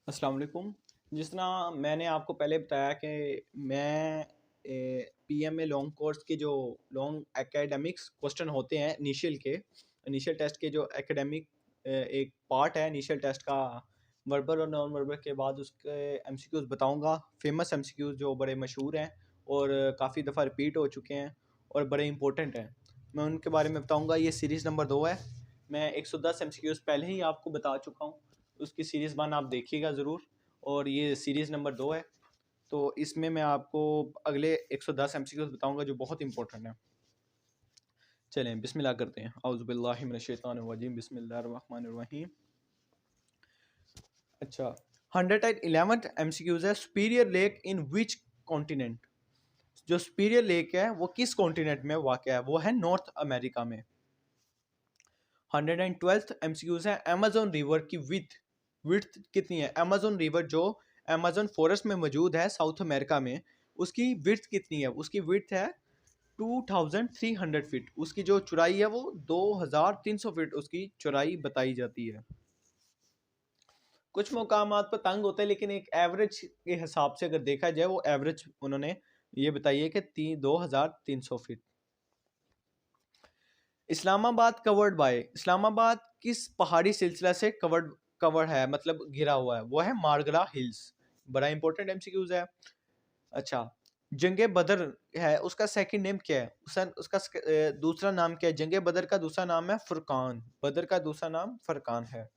अस्सलाम वालेकुम। जिस तरह मैंने आपको पहले बताया कि मैं पीएमए लॉन्ग कोर्स के जो लॉन्ग एकेडमिक्स क्वेश्चन होते हैं इनिशियल टेस्ट के जो एकेडमिक एक पार्ट है इनिशियल टेस्ट का, वर्बल और नॉन वर्बल के बाद उसके एमसीक्यूज बताऊंगा। फेमस एमसीक्यूज जो बड़े मशहूर हैं और काफ़ी दफ़ा रिपीट हो चुके हैं और बड़े इंपॉर्टेंट हैं, मैं उनके बारे में बताऊंगा। ये सीरीज़ नंबर 2 है। मैं 110 एमसीक्यूज पहले ही आपको बता चुका हूँ, उसकी सीरीज़ 1 आप देखिएगा ज़रूर, और ये सीरीज़ नंबर 2 है। तो इसमें मैं आपको अगले 110 एमसीक्यूज बताऊंगा जो बहुत इंपॉर्टेंट है। चलें बिस्मिल्लाह करते हैं। औज़ु बिल्लाहि मिनश शैतानिर रजीम, बिस्मिल्लाहिर रहमानिर रहीम। अच्छा, 111th एमसीक्यूज है, superior lake in which continent. जो सुपीरियर लेक है वो किस कॉन्टिनेंट में वाक़ है, वो है नॉर्थ अमेरिका में। 112th एमसीक्यूज है, अमेजोन रिवर की विड्थ कितनी है। अमेजोन रिवर जो अमेजोन फॉरेस्ट में मौजूद है साउथ अमेरिका में, उसकी विड्थ कितनी है। उसकी विड्थ है 2300 फीट। उसकी जो चौड़ाई है वो 2300 फीट उसकी चौड़ाई बताई जाती है। कुछ मकामात पर तंग होते हैं, लेकिन एक एवरेज के हिसाब से अगर देखा जाए वो एवरेज उन्होंने ये बताई है कि 2300 feet. Islamabad covered by, Islamabad किस पहाड़ी सिलसिला से कवर्ड है, मतलब घिरा हुआ है, वो है मारगला हिल्स। बड़ा इंपॉर्टेंट एमसीक्यूज है। अच्छा, जंगे बदर है, उसका सेकंड नेम क्या है, उसका दूसरा नाम क्या है। जंगे बदर का दूसरा नाम है फुरकान। बदर का दूसरा नाम फुरकान है।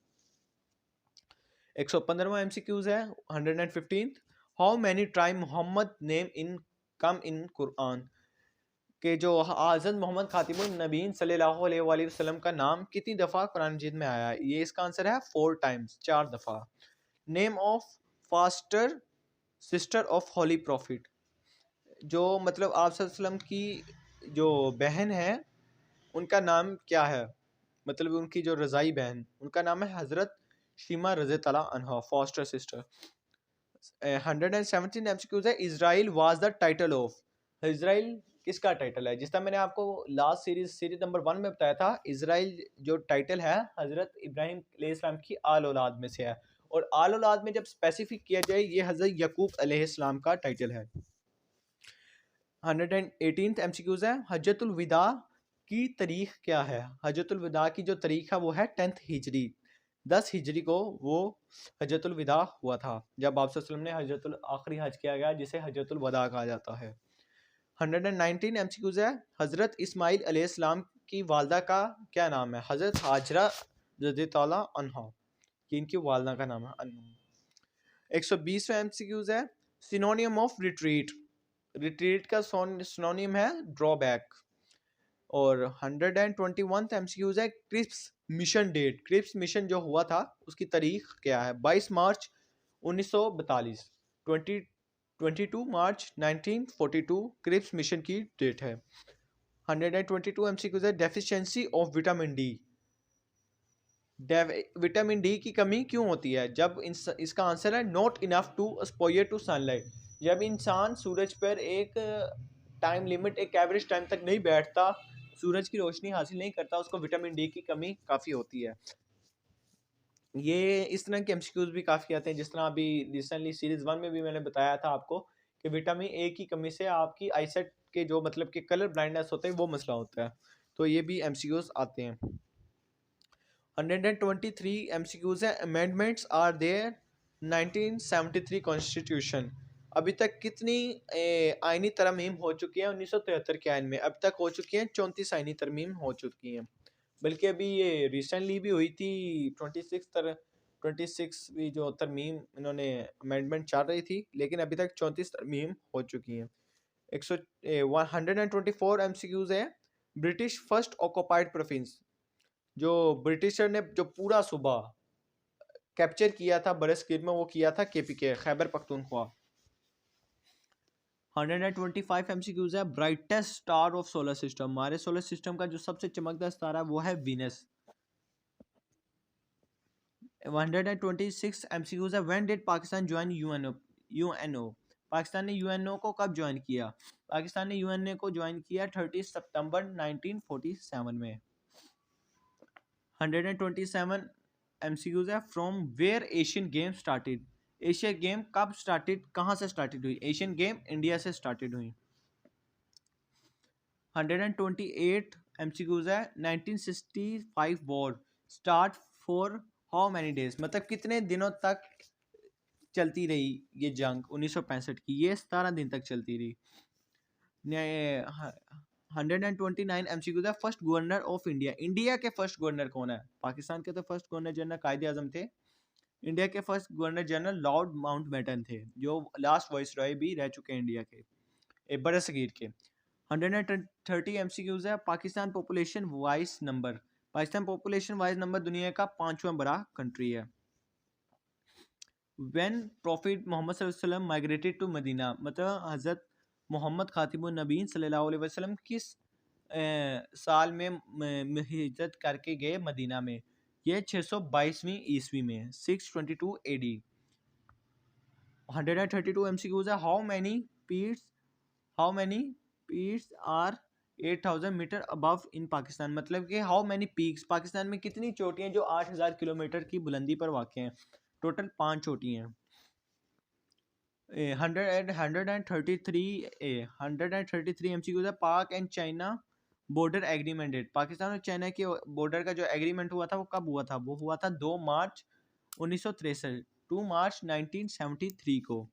115वां एमसीक्यूज है, 115th। How many time Muhammad name in come in Quran, कि जो हज़रत मोहम्मद खातिमुन नबीन सल्लल्लाहु अलैहि वसल्लम का नाम कितनी दफ़ा कुरान मजीद में आया है। ये इसका आंसर है 4 टाइम्स, 4 दफ़ा। Name of faster sister of holy prophet, जो मतलब आप सल्लल्लाहु अलैहि वसल्लम की जो बहन है उनका नाम क्या है, मतलब उनकी जो रज़ाई बहन, उनका नाम है हज़रत शीमा रज़ी तआला अन्हा, फास्टर सिस्टर। 117 एमसीक्यूज है, Israel was the title of. Israel किसका टाइटल है। जिस तरह मैंने आपको लास्ट सीरीज नंबर 1 में बताया था, इजराइल जो टाइटल है हजरत इब्राहिम अलैहिस्सलाम की आल औलाद में से है, और आल औलाद में जब स्पेसिफिक किया जाए ये हजरत यकूब अलैहिस्सलाम का टाइटल है। 118th एमसीक्यूज है, हज्जतुल विदा की तारीख क्या है। हज्जतुल विदा की जो तारीख है वो है 10th हिजरी। 10 हिजरी को वो हज्जतुल विदा हुआ था, जब आप सल्लल्लाहु अलैहि वसल्लम ने हज्जतुल आखिरी हज किया गया, जिसे हज्जतुल वदा कहा जाता है। 119 एमसीक्यूज है, हज़रत इस्माइल अलैहिस्सलाम की वालदा का क्या नाम है। हज़रत हाजरा रज़ियल्लाहु अन्हा, कि इनकी वालदा का नाम है। 120वां एमसीक्यूज है, सिनोनियम ऑफ रिट्रीट। रिट्रीट का सिनोनियम है ड्रॉबैक। और 121 एमसीक्यूज है, Cripps mission date. Cripps mission जो हुआ था उसकी तारीख क्या है। 22 मार्च 1942। 22 मार्च 1942 क्रिप्स मिशन की डेट है। 122 एमसीक्यूज है, deficiency of vitamin D. Vitamin D की कमी क्यों होती है। जब इसका आंसर है not enough to exposure to sunlight. जब इंसान सूरज पर एक टाइम लिमिट, एक एवरेज टाइम तक नहीं बैठता, सूरज की रोशनी हासिल नहीं करता, उसको विटामिन डी की कमी काफ़ी होती है। ये इस तरह के एमसीक्यूज भी काफ़ी आते हैं, जिस तरह अभी रिसेंटली सीरीज 1 में भी मैंने बताया था आपको कि विटामिन ए की कमी से आपकी आईसाइट के जो मतलब कि कलर ब्लाइंडनेस होते हैं वो मसला होता है। तो ये भी एमसीक्यूज आते हैं। 123 एमसीक्यूज है, अमेंडमेंट्स आर देयर 1973 कॉन्स्टिट्यूशन। अभी तक कितनी आइनी तरमीम हो चुकी है 1973 के आइन में। अब तक हो चुकी हैं 34 आइनी तरमीम हो चुकी हैं, बल्कि अभी ये रिसेंटली भी हुई थी 26वीं जो तरमीम इन्होंने अमेंडमेंट चल रही थी, लेकिन अभी तक 34 तरमीम हो चुकी हैं। 124 एमसीक्यूज है, ब्रिटिश फर्स्ट ऑक्युपाइड प्रोविंस। जो ब्रिटिशर ने जो पूरा सूबा कैप्चर किया था बरसगीर में, वो किया था केपीके, खैबर पख्तूनख्वा। 125 एमसीक्यूज है, brightest star of solar system. हमारे सोलर सिस्टम का जो सबसे चमकदार सितारा है वो है वीनस। 126 एमसीक्यूज है, when did Pakistan join UNO. Pakistan ने यूएनओ को कब ज्वाइन किया। पाकिस्तान ने यूएनओ को ज्वाइन किया 30 सितंबर 1947 में। 127 एमसीक्यूज है, from where Asian games started. Asia game कब स्टार्टेड, कहाँ से स्टार्टेड हुई? एशियन गेम इंडिया से स्टार्टेड हुई। 128 एमसीक्यूज है। 1965 war start for how many days, मतलब कितने दिनों तक चलती रही ये जंग 1965 की? ये 17 दिन तक चलती रही। 129 एमसीक्यूज है। First governor of India, India के फर्स्ट गवर्नर कौन है? पाकिस्तान के तो फर्स्ट गवर्नर जनरल कायदे आजम थे, इंडिया के first governor general Lord Mountbatten थे, जो लास्ट वाइस रॉय भी रह चुके हैं इंडिया के बरसगीर के। 130 एमसीक्यूज है। Pakistan population wise number, Pakistan population wise number दुनिया का 5वां बड़ा कंट्री है। व्हेन प्रॉफिट मोहम्मद सल्लल्लाहु अलैहि वसल्लम माइग्रेटेड टू मदीना, मतलब हजरत मोहम्मद खातिमुन नबीन सल्लल्लाहु अलैहि वसल्लम किस साल में हिजरत करके गए मदीना में? ये 622वीं ईस्वी में, 622 AD। 132 एमसीक्यूज है। How many peaks are 8000 meter above in Pakistan, मतलब कि हाउ मैनी पीक्स, पाकिस्तान में कितनी चोटियां जो 8000 किलोमीटर की बुलंदी पर वाक़ हैं? टोटल 5 चोटियां हैं। 133 एमसीक्यूज है। Pak and China border agreement date, Pakistan और चाइना के बॉर्डर का जो एग्रीमेंट हुआ था वो कब हुआ था? वो हुआ था 2 मार्च 1963, 2 मार्च 1973 को।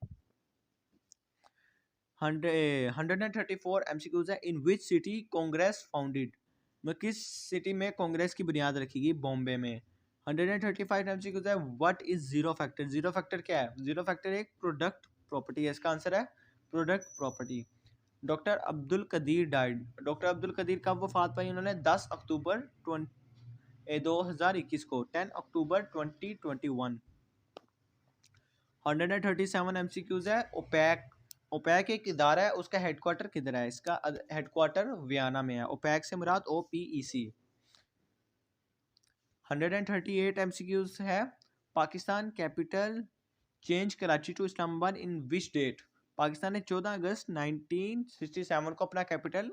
134 एमसीक्यूज है। इन विच सिटी कांग्रेस फाउंडेड, में किस सिटी में कांग्रेस की बुनियाद रखी गई? बॉम्बे में। 135 एमसीक्यूज है। What is zero factor, zero factor क्या है? जीरो फैक्टर एक प्रोडक्ट प्रॉपर्टी है, इसका आंसर है product property. Doctor Abdul Qadeer died, doctor Abdul Qadeer कब वफात पाई उन्होंने? 10 अक्टूबर 2021 को, 10 अक्टूबर 2021। 137 एमसीक्यूज है। ओपैक, ओपैक एक इदारा है, उसका हेडक्वार्टर किधर है? इसका हेडक्वार्टर वियना में है। ओपैक से मुराद OPEC। 138 एमसीक्यूज है। Pakistan capital change Karachi to Islamabad in which date, Pakistan ने 14 अगस्त 1967 को अपना कैपिटल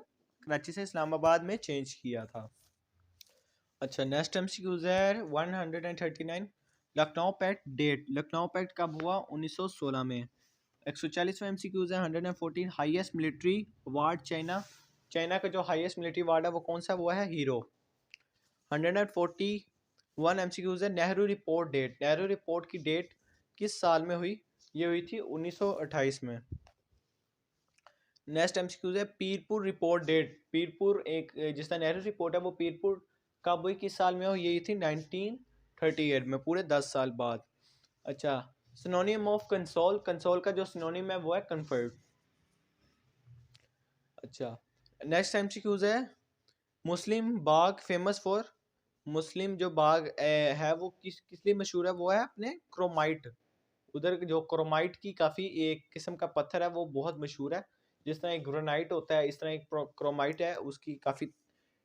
कराची से इस्लामाबाद में चेंज किया था। अच्छा, नेक्स्ट एमसीक्यूज है 139 Lucknow pact date, Lucknow pact कब हुआ? 1916 में। 140वां एमसीक्यूज है। 114 highest military award China, China का जो हाईएस्ट मिलिट्री अवार्ड है वो कौन सा? वो है हीरो। 141 एमसीक्यूज है। Nehru report date, Nehru report की डेट किस साल में हुई? ये हुई थी 1928 में। नेक्स्ट एमसीक्यूज है। पीरपुर रिपोर्ट डेट, पीरपुर एक जिसका नेहरू रिपोर्ट है वो पीरपुर कब हुई, किस साल में हुई? ये थी 1938 में, पूरे 10 साल बाद। अच्छा, सिनोनिम ऑफ कंसोल, कंसोल का जो सिनोनिम है वो है कन्फर्ट। अच्छा, नेक्स्ट एमसीक्यूज है। मुस्लिम बाग फेमस फॉर, मुस्लिम जो बाग है वो किस लिए मशहूर है? वो है अपने क्रोमाइट, उधर जो क्रोमाइट की काफ़ी एक किस्म का पत्थर है वो बहुत मशहूर है। जिस तरह एक ग्रेनाइट होता है, इस तरह एक क्रोमाइट है, उसकी काफ़ी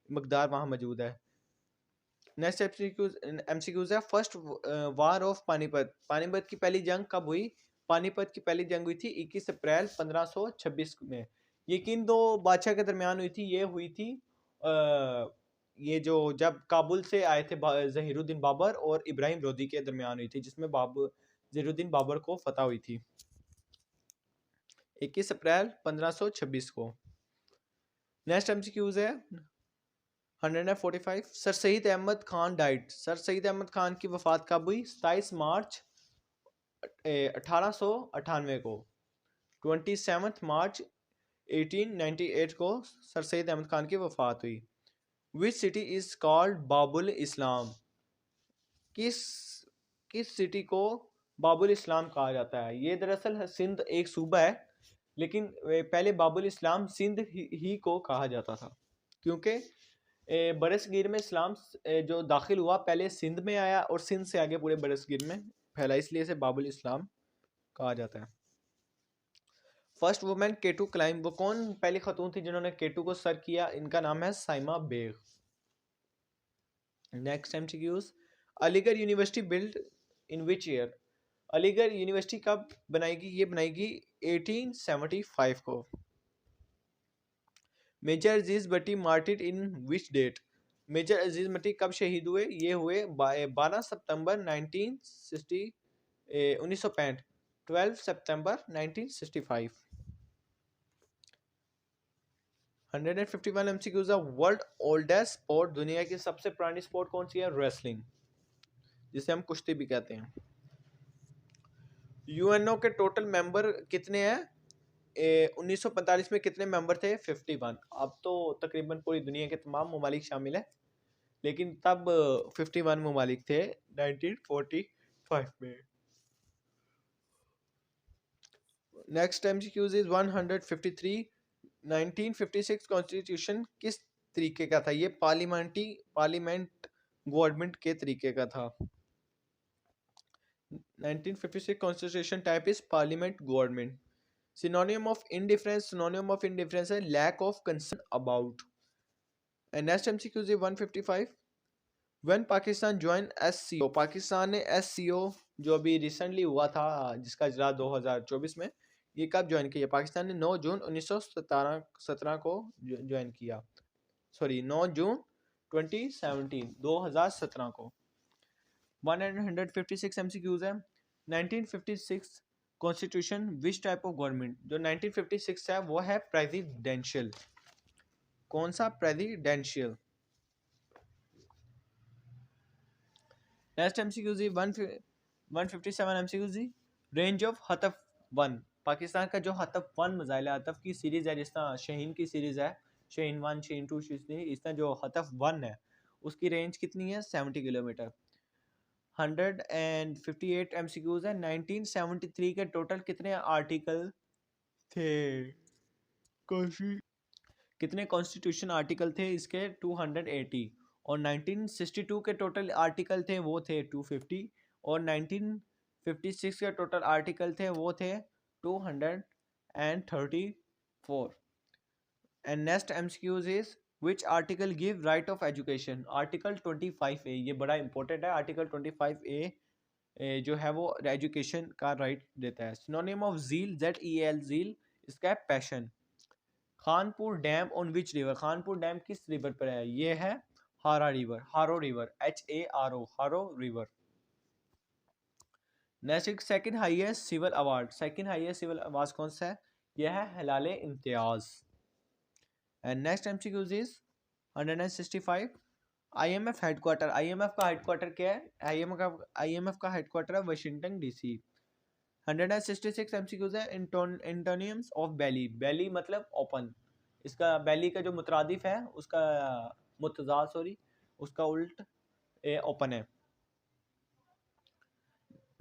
मकदार वहाँ मौजूद है। नेक्स्ट एमसीक्यूज है। First war of Panipat, Panipat की पहली जंग कब हुई? पानीपत की पहली जंग हुई थी 21 अप्रैल 1526 में। ये किन दो बादशाह के दरमियान हुई थी? ये हुई थी ये जो जब काबुल से आए थे जहीरुद्दीन बाबर और इब्राहिम लोदी के दरमियान हुई थी, जिसमें जहीरुद्दीन बाबर को फतह हुई थी 21 अप्रैल 1526 को। नेक्स्ट एमसीक्यूज है 145 sir Saeed Ahmad Khan died, sir Saeed Ahmad Khan की वफात कब हुई? 27 मार्च 1898 को। 27 मार्च 1898 को सर सईद अहमद खान की वफात हुई। विच सिटी इज कॉल्ड बाबुल इस्लाम, किस किस सिटी को बाबुल इस्लाम कहा जाता है? ये दरअसल सिंध एक सूबा है, लेकिन पहले बाबुल इस्लाम सिंध ही को कहा जाता था, क्योंकि बरसगीर में इस्लाम जो दाखिल हुआ पहले सिंध में आया और सिंध से आगे पूरे बरसगीर में फैला, इसलिए इसे बाबुल इस्लाम कहा जाता है। फर्स्ट वुमेन केटू क्लाइंब, वो कौन पहली खतून थी जिन्होंने केटू को सर किया? इनका नाम है Saima Baig. Next MCQs. Aligarh university build in which year, Aligarh university कब बनाएगी? ये बनाएगी 1875 को। Major Aziz Bhatti martyred in which date, major Aziz Bhatti कब शहीद हुए? ये हुए 12 सितंबर 1965 12 सितंबर 1965। 151 एमसीक्यूज। वर्ल्ड ओल्डेस्ट स्पोर्ट, दुनिया की सबसे पुरानी स्पोर्ट कौन सी है? रेसलिंग, जिसे हम कुश्ती भी कहते हैं। यूएनओ के टोटल मेंबर कितने हैं? 1945 में कितने मेंबर थे? 51। अब तो तकरीबन पूरी दुनिया के तमाम ममालिक शामिल है, लेकिन तब 51 ममालिक थे 1945 में। Next MCQs is 153। 1956 कॉन्स्टिट्यूशन किस तरीके का था? ये पार्लियामेंट गवर्नमेंट के तरीके का था। 1956 constitution type is parliament government. Synonym of indifference, synonym of indifference है lack of concern about. And next MCQ is 155। When Pakistan join SCO, Pakistan ने एससीओ जो अभी रिसेंटली हुआ था, जिसका इजरा 2024 में, ये कब ज्वाइन किया? पाकिस्तान ने 9 जून 1917 को ज्वाइन किया। सॉरी, 9 जून 2017 को। 156 एमसीक्यूज है। 1956 constitution which type of government? जो 1956 है वो है प्रेसिडेंशियल। कौन सा? प्रेसिडेंशियल। नेक्स्ट एमसीक्यू जी 157 एमसीक्यू जी। रेंज ऑफ हतफ 1, पाकिस्तान का जो हतफ 1 मिसाइल है, हतफ की सीरीज है, जिस तरह शाहीन की सीरीज है, शाहीन 1, शाहीन 2, इस तरह जो हतफ 1 है उसकी रेंज कितनी है? 70 किलोमीटर। 158 एमसीक्यूज है। 1973 के टोटल कितने आर्टिकल थे? कितने कॉन्स्टिट्यूशन आर्टिकल थे इसके? 280। और 1962 के टोटल आर्टिकल थे वो थे 250। और 1956 के टोटल आर्टिकल थे वो थे 234। And next MCQs is which article give right of education? Article 25A, ये बड़ा इंपॉर्टेंट है। आर्टिकल 25A जो है वो एजुकेशन का राइट देता है। Synonym of zeal, ZEL, zeal, इसका है passion. Khanpur dam on which river? Khanpur dam किस रिवर पर है? ये है Haro river, Haro river, HARO, Haro river. Next second highest civil award, second highest civil award कौन सा है? यह है Hilale Imtiaz. And next MCQs is 165। IMF headquarter, IMF का हेडक्वार्टर क्या है? IMF का हेडक्वार्टर है वाशिंगटन DC। 166 एमसीक्यूज है। एंटोनियम्स ऑफ बैली, बैली मतलब ओपन, इसका बैली का जो मुतरादिफ है उसका मुतजाद, सॉरी, उसका उल्ट ओपन है।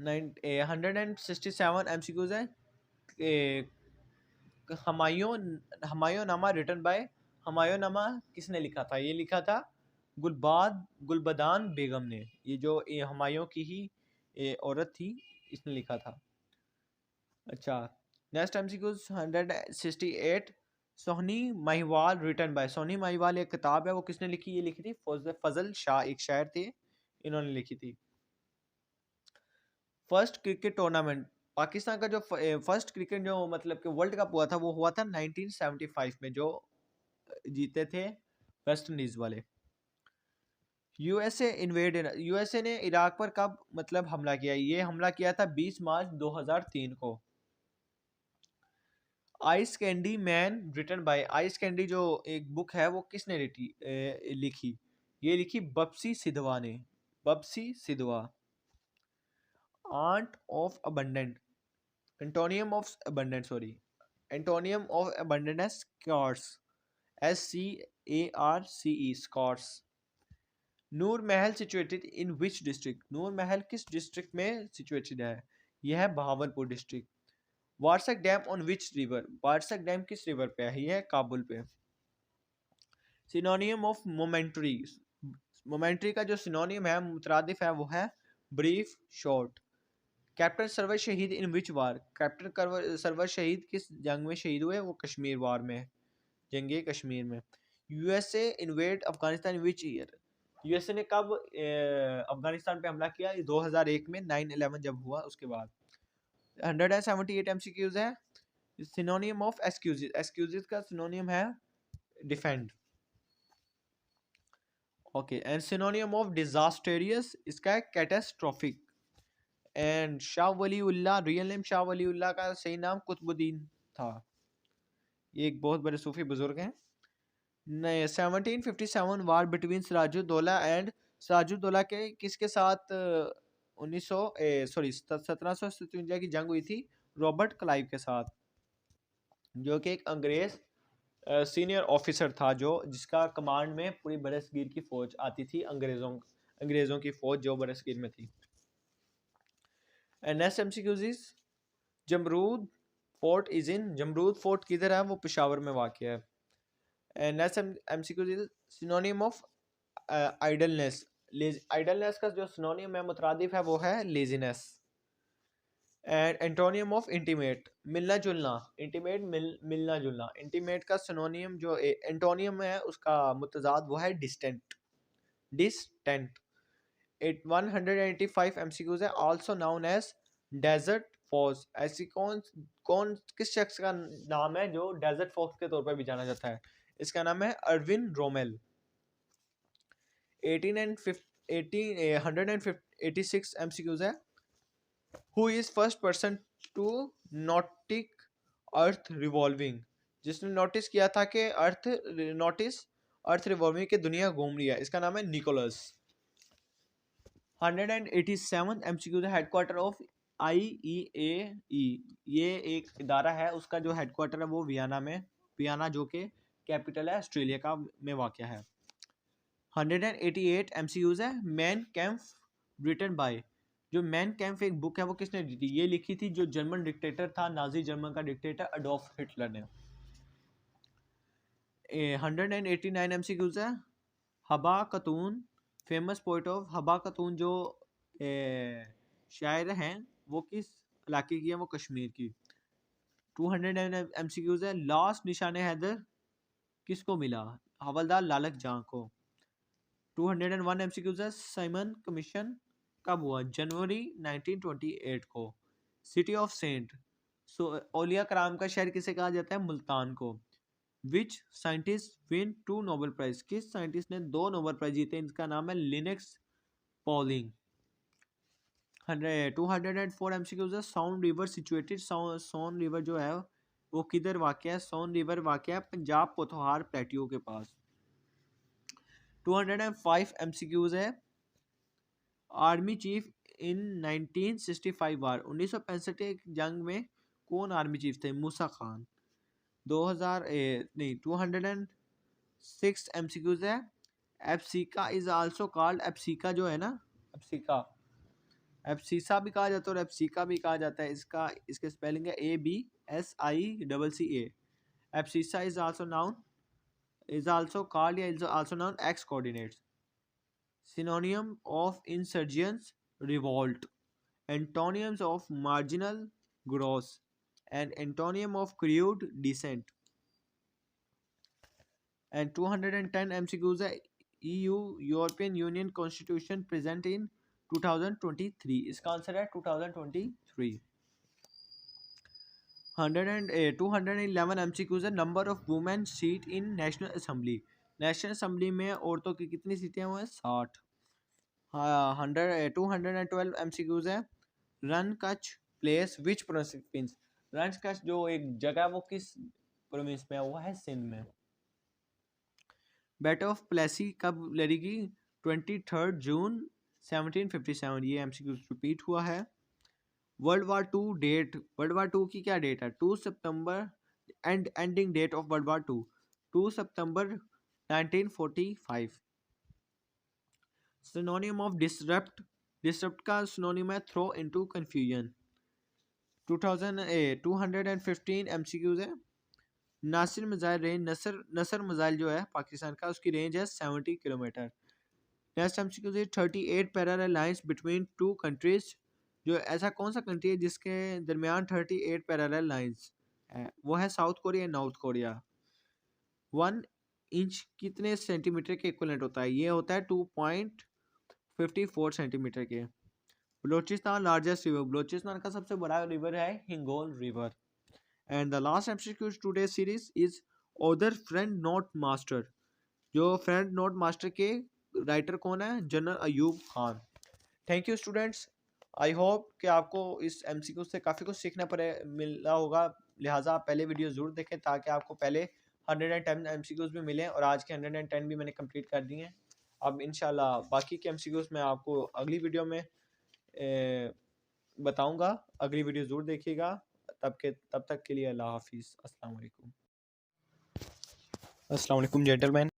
167 एमसीक्यूज है। हमायूं नामा रिटन बाय, हमायूं नामा किसने लिखा था? ये लिखा था गुलबदान बेगम ने। ये जो हमायूं की ही औरत थी, इसने लिखा था। अच्छा, next MCQs 168। Sohni Mahiwal written by, Sohni Mahiwal एक किताब है, वो किसने लिखी? ये लिखी थी फजल शाह, एक शायर थे, इन्होंने लिखी थी। फर्स्ट क्रिकेट टूर्नामेंट, पाकिस्तान का जो फर्स्ट क्रिकेट जो मतलब कि वर्ल्ड कप हुआ था वो हुआ था 1975 में, जो जीते थे वेस्ट इंडीज वाले। यूएसए ने इराक पर कब मतलब हमला किया? ये हमला किया था 20 मार्च 2003 को। Ice candy man written by, ice candy जो एक बुक है वो किसने लिखी? ये लिखी बप्सी सिधवा ने, Bapsi Sidhwa. Ant of abundant, antonym of abundant, sorry, antonym of abundant है scarce, SCARCE, scarce. Noor Mahal situated in which district? नूर महल किस डिस्ट्रिक्ट में सिचुएटेड है? यह है Bahawalpur district. Warsak dam on which river? Warsak dam किस रिवर पे है? यह है काबुल पे। सिनोनियम ऑफ मोमेंट्री, मोमेंट्री का जो सिनोनियम है, मुतरादिफ है, वो है ब्रीफ, शॉर्ट। कैप्टन सरवर शहीद इन विच वार? कैप्टन सरवर शहीद किस जंग में शहीद हुए? वो कश्मीर वार में, जंगे कश्मीर में। USA invade Afghanistan which year? USA ने कब अफगानिस्तान पे हमला किया? 2001 में, 9/11 जब हुआ उसके बाद। 178 एमसीक्यूज है। सिनोनियम ऑफ एक्सक्यूजेस, एक्सक्यूजेस का सिनोनियम है defend. Okay, and synonym of disastrous, इसका है catastrophic. And Shah Wali Ullah, real name Shah Wali Ullah का सही नाम कुतुबुद्दीन था। ये एक बहुत बड़े सूफी बुजुर्ग हैं। 1757 वार बिटवीन सिराजुद्दौला एंड, सिराजुद्दौला के किसके साथ 1757 की जंग हुई थी? रॉबर्ट क्लाइव के साथ, जो कि एक अंग्रेज सीनियर ऑफिसर था, जो जिसका कमांड में पूरी बरसगीर की फौज आती थी, अंग्रेजों की फौज जो बरसगीर में थी। Next MCQs is Jamrud fort is in, Jamrud fort किधर है? वो पेशावर में वाक़या है। Next MCQs is synonym of idleness, idleness का जो सिनोनिम है, मुतरादिफ है, वो है laziness. And antonym of intimate, मिलना जुलना, इंटीमेट मिलना जुलना, इंटीमेट का सिनोनियम जो एंटोनियम है उसका मुतजाद वो है डिस्टेंट, डिस्टेंट। 185 एमसीक्यूज है। Also known as desert fox, ऐसी कौन कौन किस शख्स का नाम है जो डेजर्ट फॉक्स के तौर पर भी जाना जाता है? इसका नाम है अर्विन रोमेल। 186 एमसीक्यूज है। Who is first person to notice earth revolving, जिसने नोटिस किया था कि अर्थ रिवॉल्विंग के दुनिया घूम रही है? इसका नाम है Nicholas. 187 MCQ headquarter of IEAE, ये एक इदारा है, उसका जो हेडक्वार्टर है वो वियना जो कि कैपिटल है ऑस्ट्रेलिया का में वाक़या है। 188 एमसीक्यूज है। मैन कैम्प रिटन बाय, जो मैन कैम्प एक बुक है वो किसने लिखी थी? ये लिखी थी जो जर्मन डिक्टेटर था, नाजी जर्मन का डिक्टेटर अडोल्फ हिटलर ने। 189 एमसीक्यूज है। हबा खतून, फेमस पोइट ऑफ हबा खतून जो शायर हैं, वो किस इलाके की है? वो कश्मीर की। 209 एमसीक्यूज है। लास्ट निशान हैदर किसको मिला? हवलदार लालक जहाँ को। 201 एमसीक्यूज है। साइमन कमीशन कब हुआ? जनवरी 1928 को। सिटी ऑफ सेंट, औलिया कराम का शहर किसे कहा जाता है? मुल्तान को। Which scientist win 2 Nobel prize, किस साइंटिस्ट ने 2 नोबेल प्राइज जीते? इनका नाम है लिनक्स पॉलिंग। 204 एमसीक्यूज है। Sound river situated, Son river जो है वो किधर वाक़या है? सोन रिवर वाक़या है पंजाब पोथोहार प्लेटियो के पास। 205 एमसीक्यूज है। आर्मी चीफ इन 1965 वार, 1965 के जंग में कौन आर्मी चीफ थे? मूसा खान। 206 एमसीक्यूज है। एप्सिका इज आल्सो कॉल्ड, एप्सिका जो है ना, एप्सिका, एप्सिसा भी कहा जाता है और एप्सिका भी कहा जाता है। इसके स्पेलिंग है ABSICCA। Abscissa is also called या is also known x coordinates. Synonym of insurgence revolt, antonyms of marginal gross and antonym of crude decent. And 210 MCQs है। EU European union constitution present in 2023, इसका answer है 2023। 211 MCQs है। Number of women seat in national assembly, national assembly में औरतों की कितनी सीटें हैं? 60। 212 एमसीक्यूज है। रन कच प्लेस विच प्रोविंस, रन कच जो एक जगह वो किस प्रोविंस में है? वो है सिंध में। बैटल ऑफ प्लेसी कब लड़ेगी? 23 जून 1757, ये एमसीक्यू रिपीट हुआ है। World war 2 date, world war 2 की क्या डेट है? 2 सितंबर, ending date of world war 2 2 सितंबर 1945। सिनोनिम ऑफ डिसरप्ट, डिसरप्ट का सिनोनिम है थ्रो इनटू कंफ्यूजन। 215 एमसीक्यूज है। Nasir missile range, Nasr missile जो है पाकिस्तान का, उसकी रेंज है 70 किलोमीटर। नेक्स्ट एमसीक्यू है 38 पैरेलल लाइंस बिटवीन 2 कंट्रीज, जो ऐसा कौन सा कंट्री है जिसके दरमियान 38 पैरेलल लाइंस है? वो है south Korea, north Korea. 1 inch कितने सेंटीमीटर के इक्विवेलेंट होता है? ये होता है 2.54 सेंटीमीटर के। बलोचिस्तान लार्जेस्ट रिवर, बलोचिस्तान का सबसे बड़ा रिवर है Hingol river. And the last MCQ today series is other friend note master, जो फ्रेंड नोट मास्टर के राइटर कौन है? General Ayub Khan. Thank you students, I hope कि आपको इस एमसीक्यू से काफ़ी कुछ सीखना मिला होगा, लिहाजा आप पहले वीडियो ज़रूर देखें ताकि आपको पहले 110 एमसीक्यूज़ भी मिले, और आज के 110 भी मैंने कंप्लीट कर दिए हैं। अब इंशाल्लाह बाकी के एमसीक्यूज़ मैं आपको अगली वीडियो में बताऊंगा। अगली वीडियो ज़रूर देखिएगा। तब तक के लिए अल्लाह हाफिज़। अस्सलाम वालेकुम। अस्सलाम वालेकुम जेंटलमैन।